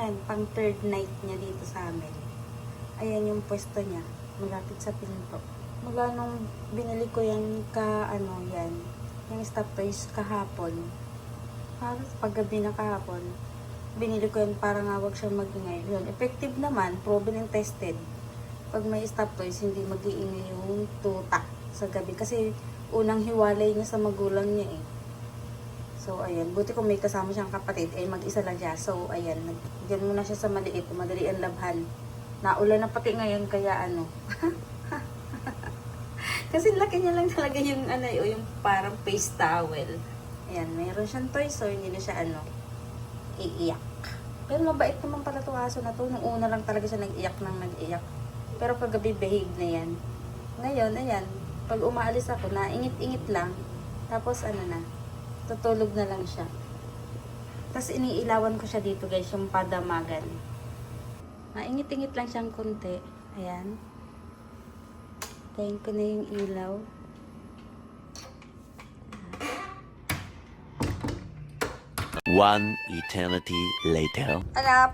yan, pang third night niya dito sa amin. Ayan yung pwesto niya, malapit sa pinto. Mula nung binili ko yan yan, yung stop toys kahapon. Halos paggabi na kahapon, binili ko yan para nga wag siyang mag-ingay. Yun, effective naman, proven and tested. Pag may stop toys, hindi mag-iingay yung tuta sa gabi. Kasi unang hiwalay niya sa magulang niya eh. So, ayan. Buti kung may kasama siyang kapatid, ay mag-isa lang siya. So, ayan. Diyan muna siya sa maliit. Madali ang labhan. Naulan na pati ngayon, kaya ano. Kasi laki niya lang talaga yung yung parang face towel. Ayan. Mayroon siyang toy, so hindi na siya iiyak. Pero mabait naman pala itong aso na to. Nung una lang talaga siya nag-iyak. Pero kagabi, behave na yan. Ngayon, ayan. Pag umaalis ako, naingit-ingit lang. Tapos, tutulog na lang siya. Tapos, iniilawan ko siya dito, guys, yung padamagan. Naingit-ingit lang siyang konti. Ayan. Tayin ko na yung ilaw. One eternity later.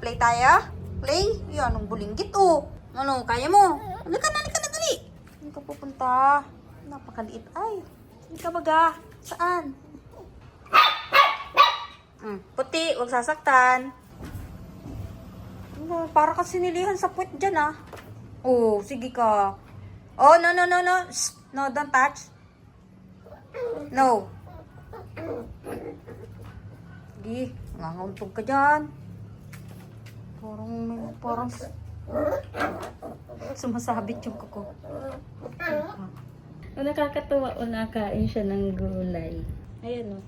Play tayo? Play? Yan, anong bulinggit, oh. Ano, kaya mo? Halika na, dali. Saan ka pupunta? Napakaliit. Ay, hindi ka baga. Saan? Puti, huwag sasaktan. Para ka sinilihan sa puwet dyan, ah. Oh, sige ka. Oh, no. Shh. No, don't touch. No. Sige, nangauntog ka dyan. Parang sumasabit yung kuko. Nakakatuwa o nakain siya ng gulay. Ayan o.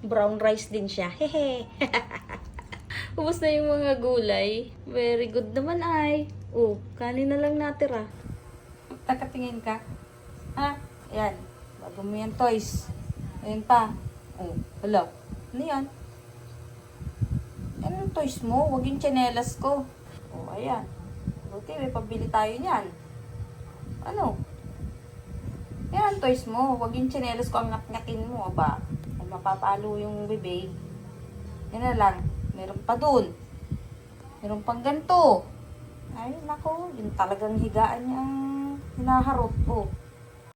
Brown rice din siya. Hehe. Ubus na yung mga gulay. Very good naman ay. Oh, kanin na lang natira. Takatingin ka. Ha? Ayan. Bago mo yan toys. Ayan pa. Oh, hello. Ano yan? Ano yung toys mo? Huwag yung tsinelas ko. Oh, ayan. Buti, may pabili tayo niyan. Ano? Yan ang toys mo. Huwag yung tsinelas ko ang ngak-ngakin mo, ba? Ay, mapapalo yung bibig. Yan na lang. Meron pa dun. Meron pang ganito. Ay, nako. Yung talagang higaan niya ang hinaharot ko.